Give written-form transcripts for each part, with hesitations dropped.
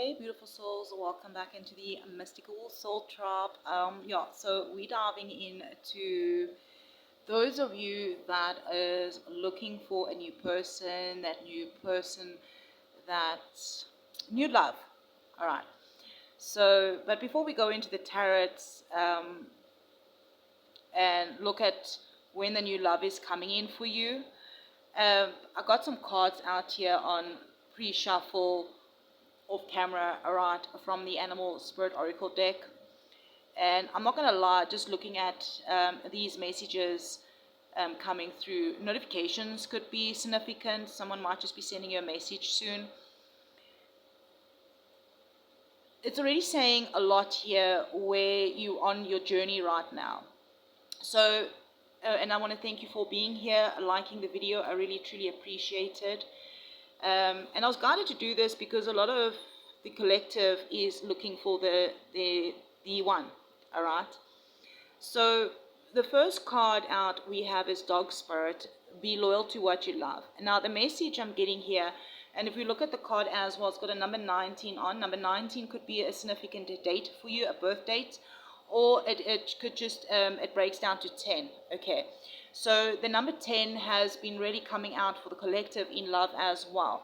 Hey beautiful souls, welcome back into the mystical soul trap. So we're diving into those of you that is looking for a new person, that new love. All right. So, but before we go into the tarot and look at when the new love is coming in for you, I got some cards out here on pre-shuffle off camera, right, from the Animal Spirit Oracle deck. And I'm not going to lie, just looking at these messages coming through, notifications could be significant. Someone might just be sending you a message soon. It's already saying a lot here where you're on your journey right now. So, and I want to thank you for being here, liking the video. I really, truly appreciate it. And I was guided to do this because a lot of the collective is looking for the one, all right? So the first card out we have is Dog Spirit, be loyal to what you love. Now the message I'm getting here, and if we look at the card as well, it's got a number 19 on. Number 19 could be a significant date for you, a birth date, or it could just, it breaks down to 10, okay? So the number 10 has been really coming out for the collective in love as well.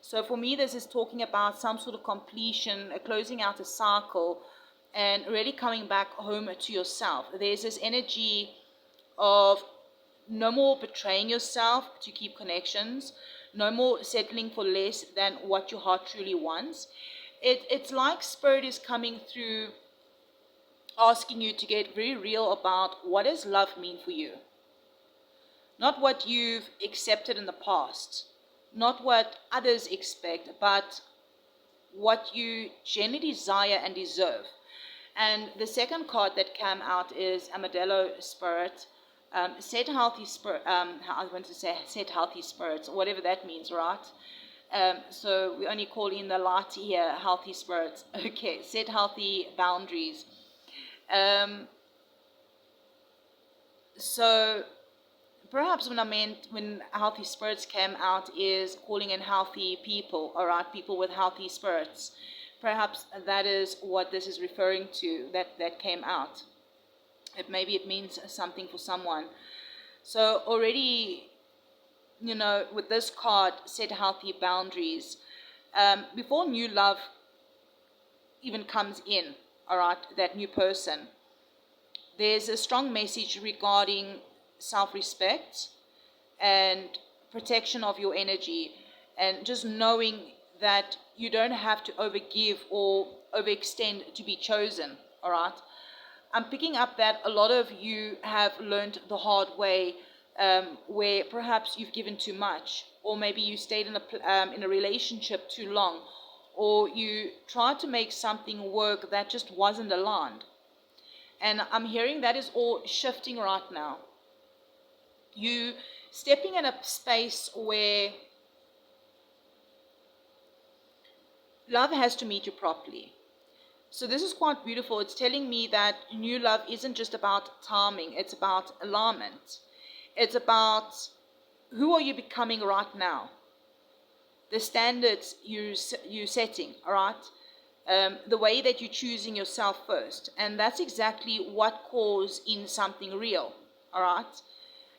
So for me, this is talking about some sort of completion, closing out a cycle, and really coming back home to yourself. There's this energy of no more betraying yourself to keep connections, no more settling for less than what your heart truly wants. It's like Spirit is coming through, asking you to get very real about what does love mean for you. Not what you've accepted in the past, not what others expect, but what you genuinely desire and deserve. And the second card that came out is Armadillo Spirit. Set healthy spirit. I want to say set healthy spirits, whatever that means, right? So we only call in the light here, healthy spirits. Okay, set healthy boundaries. So perhaps when healthy spirits came out is calling in healthy people, all right, people with healthy spirits. Perhaps that is what this is referring to, that came out. Maybe it means something for someone. So already, you know, with this card, set healthy boundaries. Before new love even comes in, all right, that new person, there's a strong message regarding self-respect and protection of your energy, and just knowing that you don't have to overgive or overextend to be chosen, all right? I'm picking up that a lot of you have learned the hard way, where perhaps you've given too much, or maybe you stayed in a relationship too long, or you tried to make something work that just wasn't aligned. And I'm hearing that is all shifting right now. You stepping in a space where love has to meet you properly. So this is quite beautiful. It's telling me that new love isn't just about timing. It's about alignment. It's about who are you becoming right now. The standards you're setting, all right? The way that you're choosing yourself first. And that's exactly what calls in something real, all right?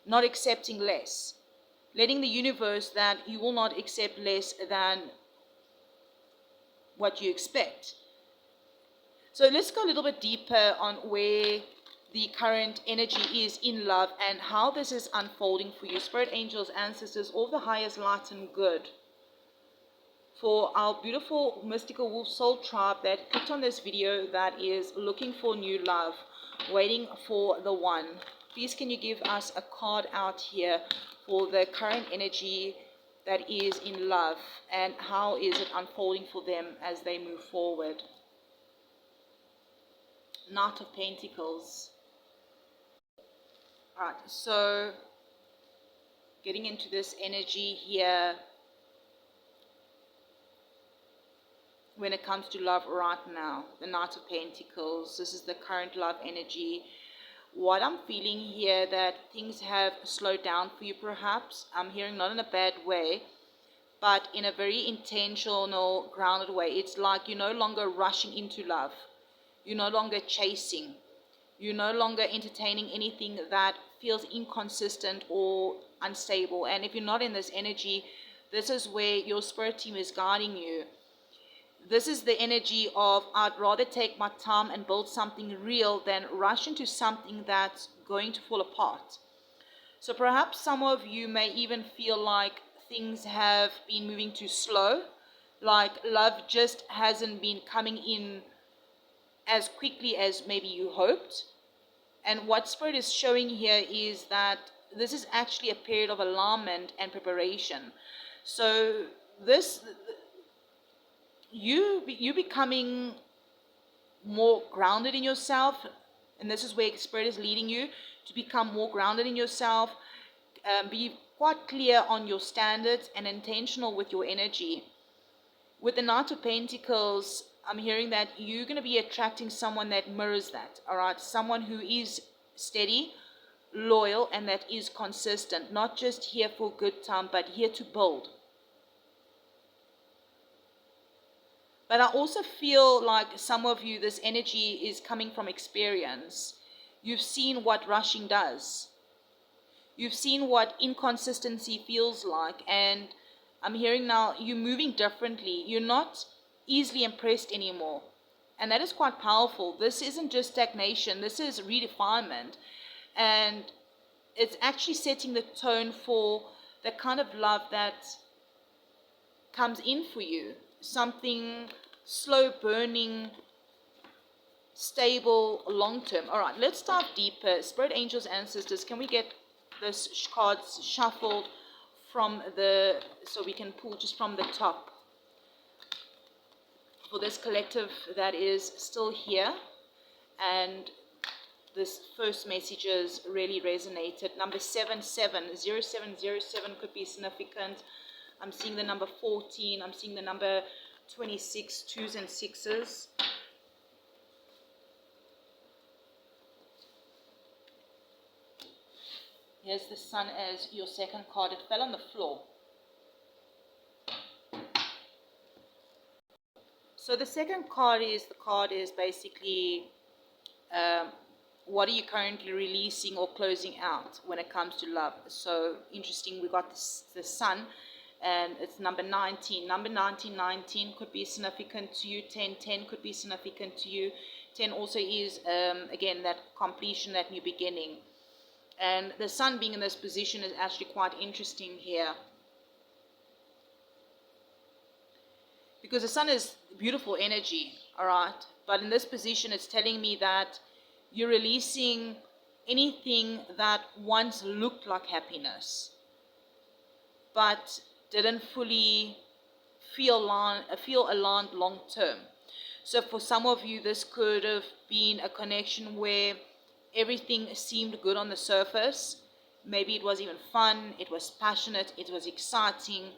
Not accepting less. Letting the universe that you will not accept less than what you expect. So let's go a little bit deeper on where the current energy is in love and how this is unfolding for you. Spirit, angels, ancestors, all the highest light and good. For our beautiful mystical wolf soul tribe that clicked on this video, that is looking for new love, waiting for the one. Please can you give us a card out here for the current energy that is in love, and how is it unfolding for them as they move forward? Knight of Pentacles. All right, so getting into this energy here when it comes to love right now, the Knight of Pentacles. This is the current love energy. What I'm feeling here, that things have slowed down for you perhaps. I'm hearing not in a bad way, but in a very intentional, grounded way. It's like you're no longer rushing into love. You're no longer chasing. You're no longer entertaining anything that feels inconsistent or unstable. And if you're not in this energy, this is where your spirit team is guiding you. This is the energy of, I'd rather take my time and build something real than rush into something that's going to fall apart. So perhaps some of you may even feel like things have been moving too slow, like love just hasn't been coming in as quickly as maybe you hoped. And what Spirit is showing here is that this is actually a period of alignment and preparation. So this, you becoming more grounded in yourself, and this is where Spirit is leading you to become more grounded in yourself. Be quite clear on your standards and intentional with your energy. With the Knight of Pentacles, I'm hearing that you're going to be attracting someone that mirrors that, all right? Someone who is steady, loyal, and that is consistent. Not just here for a good time, but here to build. But I also feel like some of you, this energy is coming from experience. You've seen what rushing does. You've seen what inconsistency feels like, and I'm hearing now you're moving differently. You're not easily impressed anymore. And that is quite powerful. This isn't just stagnation. This is redefinement. And it's actually setting the tone for the kind of love that comes in for you. Something slow burning, stable, long-term. All right, let's dive deeper. Spirit, angels, ancestors, can we get this cards shuffled from so we can pull just from the top for this collective that is still here, and this first messages really resonated. Number 770707 could be significant. I'm seeing the number 14. I'm seeing the number 26, 2s and 6s. Here's the Sun as your second card. It fell on the floor. So the second card is basically what are you currently releasing or closing out when it comes to love. So interesting, we got the Sun, and it's number 19. Number 19 could be significant to you. 10 could be significant to you. 10 also is, again, that completion, that new beginning. And the Sun being in this position is actually quite interesting here. Because the Sun is beautiful energy, all right? But in this position, it's telling me that you're releasing anything that once looked like happiness, but didn't fully feel aligned long term. So for some of you, this could have been a connection where everything seemed good on the surface. Maybe it was even fun, it was passionate, it was exciting.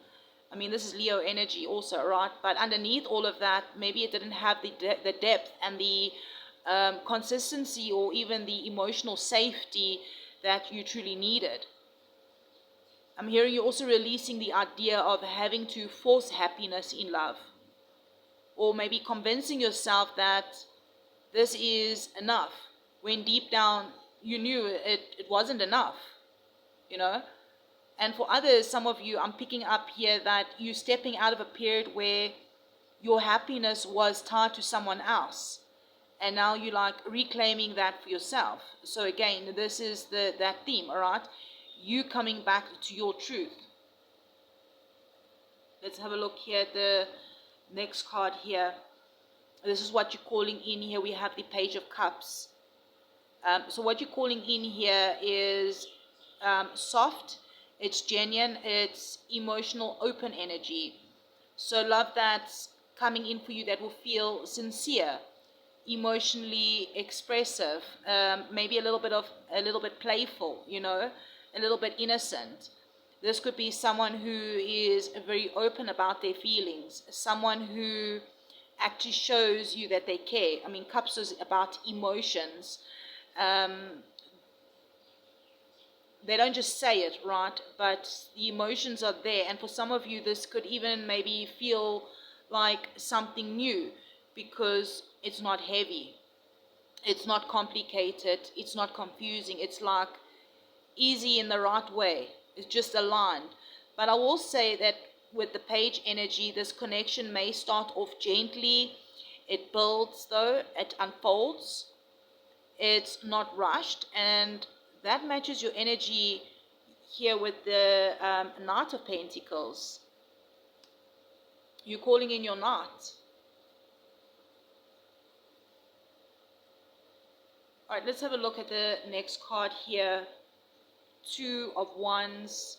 I mean, this is Leo energy also, right? But underneath all of that, maybe it didn't have the depth and the consistency or even the emotional safety that you truly needed. I'm hearing you also releasing the idea of having to force happiness in love. Or maybe convincing yourself that this is enough, when deep down you knew it wasn't enough, you know? And for others, some of you, I'm picking up here that you're stepping out of a period where your happiness was tied to someone else. And now you're like reclaiming that for yourself. So again, this is that theme, all right? You coming back to your truth. Let's have a look here at the next card here. This is what you're calling in here. We have the Page of Cups. So what you're calling in here is soft, it's genuine, it's emotional, open energy. So love that's coming in for you that will feel sincere, emotionally expressive, maybe a little bit playful, you know, a little bit innocent. This could be someone who is very open about their feelings, someone who actually shows you that they care. I mean, Cups is about emotions. they don't just say it, right? But the emotions are there. And for some of you, this could even maybe feel like something new because it's not heavy. It's not complicated. It's not confusing. It's like easy in the right way. It's just aligned. But I will say that with the page energy, this connection may start off gently. It builds though, it unfolds. It's not rushed, and that matches your energy here with the Knight of Pentacles. You're calling in your knight. All right, let's have a look at the next card here. Two of Wands.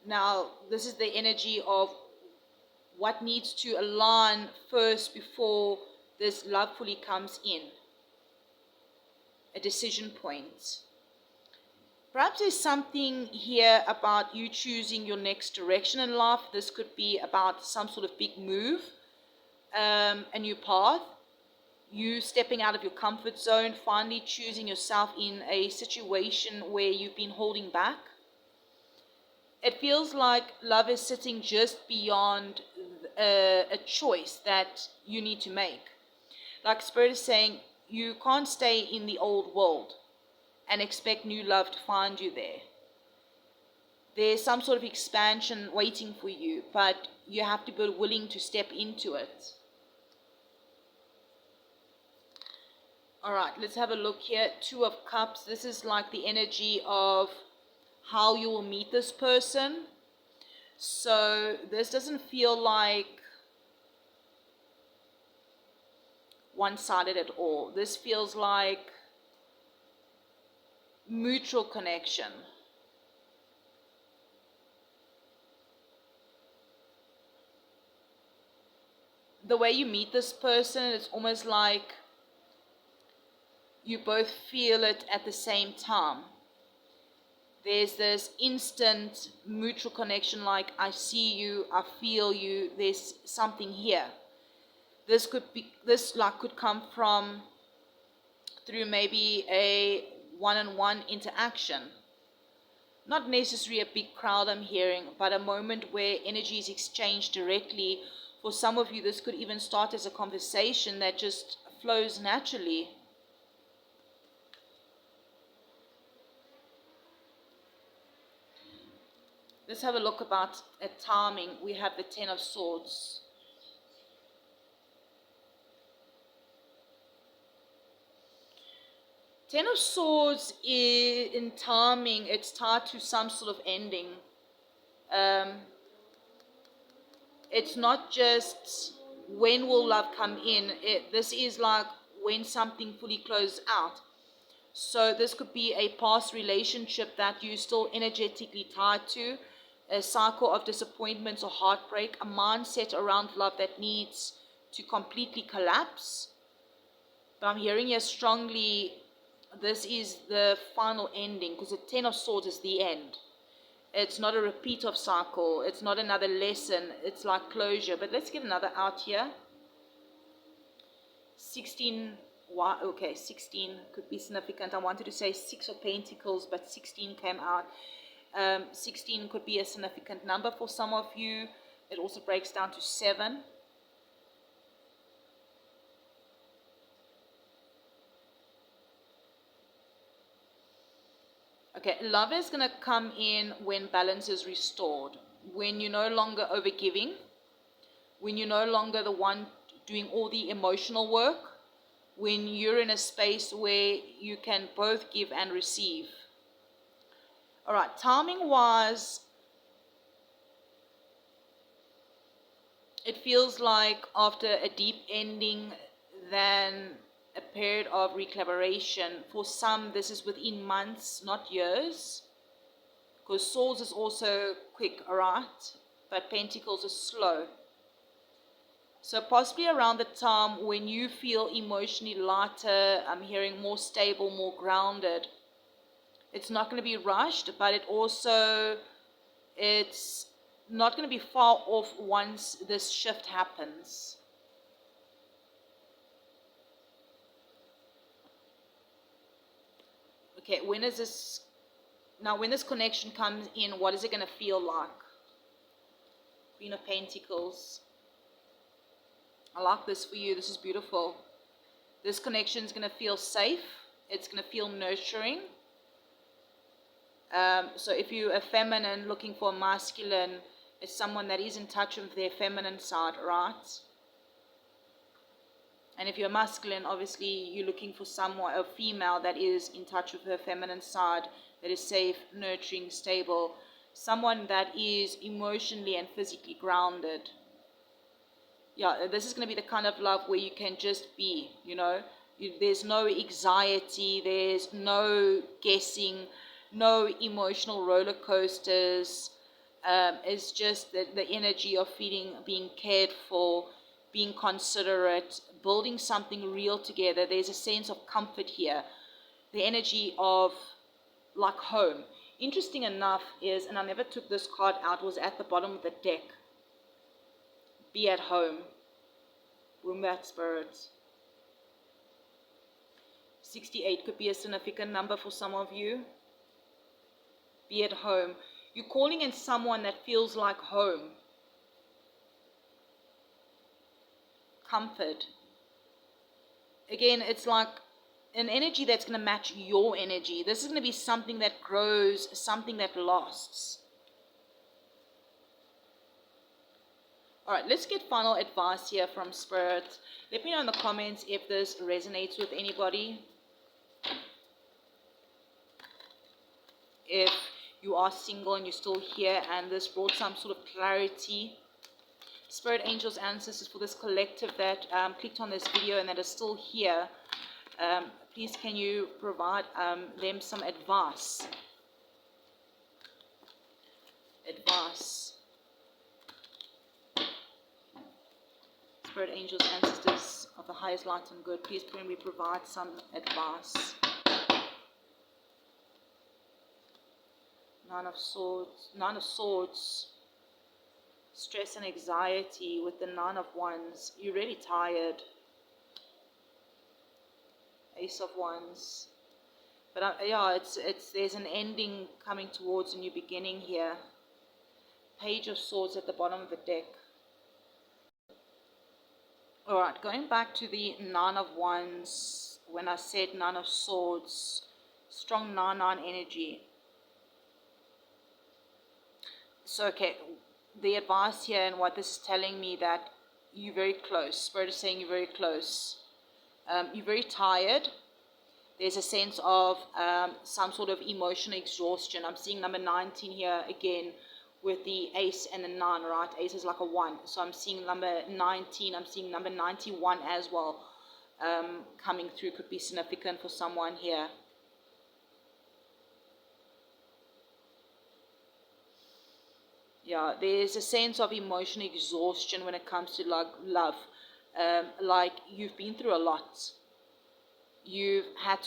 Now, this is the energy of what needs to align first before this love fully comes in. A decision point. Perhaps there's something here about you choosing your next direction in life. This could be about some sort of big move, a new path, you stepping out of your comfort zone, finally choosing yourself in a situation where you've been holding back. It feels like love is sitting just beyond a choice that you need to make. Like Spirit is saying, you can't stay in the old world and expect new love to find you there. There's some sort of expansion waiting for you, but you have to be willing to step into it. All right, let's have a look here. Two of Cups. This is like the energy of how you will meet this person. So this doesn't feel like one-sided at all. This feels like mutual connection. The way you meet this person, it's almost like you both feel it at the same time. There's this instant mutual connection, like I see you, I feel you, there's something here. This could come from through maybe a one-on-one interaction. Not necessarily a big crowd I'm hearing, but a moment where energy is exchanged directly. For some of you, this could even start as a conversation that just flows naturally. Let's have a look at timing. We have the Ten of Swords. Ten of Swords is, in timing, it's tied to some sort of ending. It's not just when will love come in. This is like when something fully closes out. So this could be a past relationship that you're still energetically tied to, a cycle of disappointments or heartbreak, a mindset around love that needs to completely collapse. But I'm hearing here strongly, this is the final ending, because the Ten of Swords is the end. It's not a repeat of cycle. It's not another lesson. It's like closure. But let's get another out here. 16. Okay, 16 could be significant. I wanted to say 6 of Pentacles, but 16 came out. 16 could be a significant number for some of you. It also breaks down to 7. Okay, love is going to come in when balance is restored, when you're no longer overgiving, when you're no longer the one doing all the emotional work, when you're in a space where you can both give and receive. All right, timing-wise, it feels like after a deep ending, then a period of recollaboration. For some, this is within months, not years, because Swords is also quick, all right, but Pentacles is slow. So possibly around the time when you feel emotionally lighter, I'm hearing more stable, more grounded. It's not going to be rushed, but it's not going to be far off once this shift happens. Okay, when is this Now, when this connection comes in, what is it going to feel like? Queen of Pentacles. I like this for you. This is beautiful. This connection is going to feel safe. It's going to feel nurturing. So if you're a feminine looking for a masculine, it's someone that is in touch with their feminine side, right? And if you're masculine, obviously you're looking for someone, a female that is in touch with her feminine side, that is safe, nurturing, stable, someone that is emotionally and physically grounded. Yeah, this is going to be the kind of love where you can just be, you know. There's no anxiety, there's no guessing, no emotional roller coasters. It's just the energy of feeling, being cared for, being considerate, building something real together. There's a sense of comfort here. The energy of like home. Interesting enough is, and I never took this card out, was at the bottom of the deck. Be at home. Wombat spirit. 68 could be a significant number for some of you. Be at home. You're calling in someone that feels like home. Comfort. Again, it's like an energy that's going to match your energy. This is going to be something that grows, something that lasts. Alright, let's get final advice here from Spirit. Let me know in the comments if this resonates with anybody. If you are single and you're still here and this brought some sort of clarity. Spirit, angels, ancestors, for this collective that clicked on this video and that is still here, please can you provide them some advice? Advice. Spirit, angels, ancestors of the highest light and good, please can we provide some advice? Nine of Swords, stress and anxiety with the Nine of Wands. You're really tired. Ace of Wands. But yeah, there's an ending coming towards a new beginning here. Page of Swords at the bottom of the deck. Alright, going back to the Nine of Wands, when I said Nine of Swords, strong 9-9 energy. So, okay, the advice here and what this is telling me that you're very close. Spirit is saying you're very close. You're very tired. There's a sense of some sort of emotional exhaustion. I'm seeing number 19 here again with the ace and the 9, right? Ace is like a 1. So I'm seeing number 19. I'm seeing number 91 as well coming through. Could be significant for someone here. Yeah, there's a sense of emotional exhaustion when it comes to like love. Like you've been through a lot. You had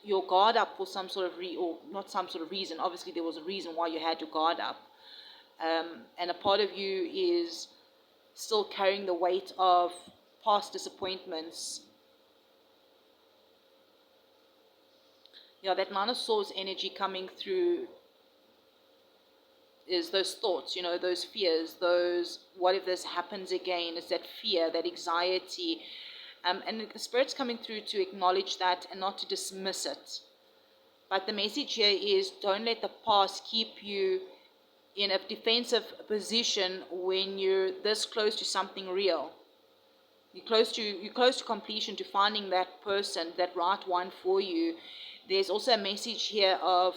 your guard up for some sort of or not some sort of reason. Obviously, there was a reason why you had your guard up. And a part of you is still carrying the weight of past disappointments. Yeah, that Nine of Swords energy coming through is those thoughts, you know, those fears, those, what if this happens again? It's that fear, that anxiety. And the Spirit's coming through to acknowledge that and not to dismiss it. But the message here is don't let the past keep you in a defensive position when you're this close to something real. You're close to completion, to finding that person, that right one for you. There's also a message here of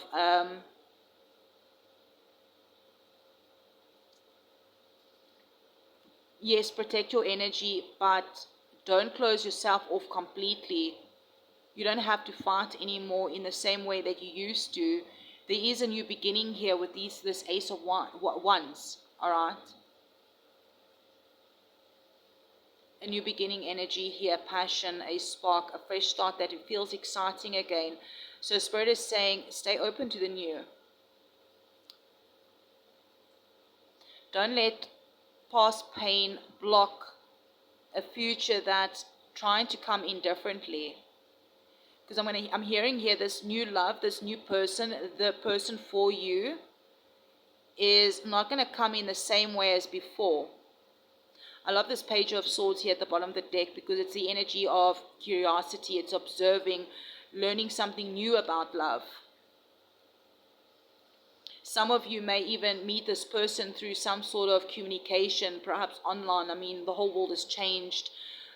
yes, protect your energy, but don't close yourself off completely. You don't have to fight anymore in the same way that you used to. There is a new beginning here with this Ace of Wands, all right? A new beginning energy here, passion, a spark, a fresh start that it feels exciting again. So Spirit is saying, stay open to the new. Don't let past pain block a future that's trying to come in differently. because I'm hearing here this new love, this new person, the person for you is not going to come in the same way as before. I love this Page of Swords here at the bottom of the deck because it's the energy of curiosity. It's observing, learning something new about love. Some of you may even meet this person through some sort of communication, perhaps online. I mean, the whole world has changed.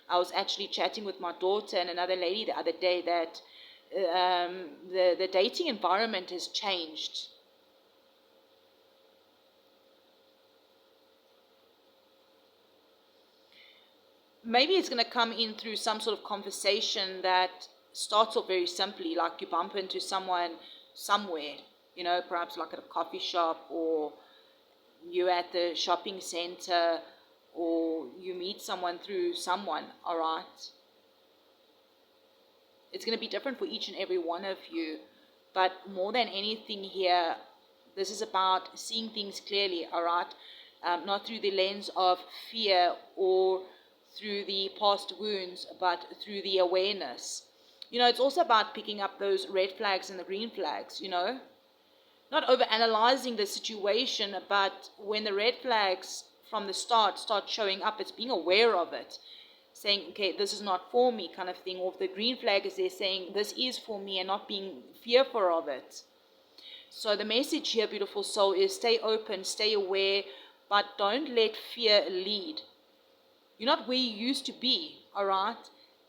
I was actually chatting with my daughter and another lady the other day that the dating environment has changed. Maybe it's going to come in through some sort of conversation that starts off very simply, like you bump into someone somewhere, you know, perhaps like at a coffee shop, or you're at the shopping center, or you meet someone through someone, all right? It's going to be different for each and every one of you, but more than anything here, this is about seeing things clearly, all right? Not through the lens of fear or through the past wounds, but through the awareness. You know, it's also about picking up those red flags and the green flags, you know? Not over-analyzing the situation, but when the red flags from the start showing up, it's being aware of it. Saying, okay, this is not for me kind of thing. Or if the green flag is there saying, this is for me, and not being fearful of it. So the message here, beautiful soul, is stay open, stay aware, but don't let fear lead. You're not where you used to be, all right?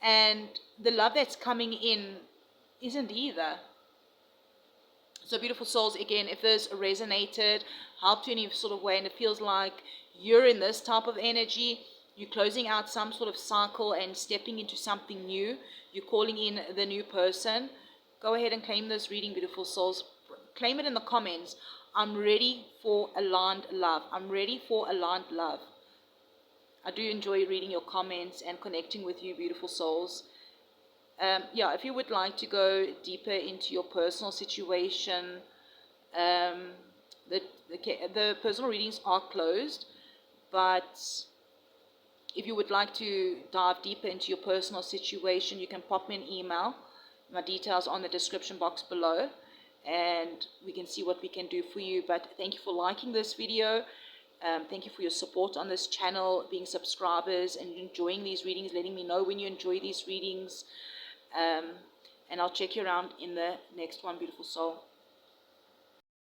And the love that's coming in isn't either. So beautiful souls, again, if this resonated, helped you in any sort of way, and it feels like you're in this type of energy, you're closing out some sort of cycle and stepping into something new, you're calling in the new person, go ahead and claim this reading, beautiful souls. Claim it in the comments. I'm ready for aligned love. I'm ready for aligned love. I do enjoy reading your comments and connecting with you, beautiful souls. If you would like to go deeper into your personal situation, the personal readings are closed, but if you would like to dive deeper into your personal situation, you can pop me an email. My details are on the description box below, and we can see what we can do for you. But thank you for liking this video. Thank you for your support on this channel, being subscribers and enjoying these readings, letting me know when you enjoy these readings. And I'll check you around in the next one, beautiful soul.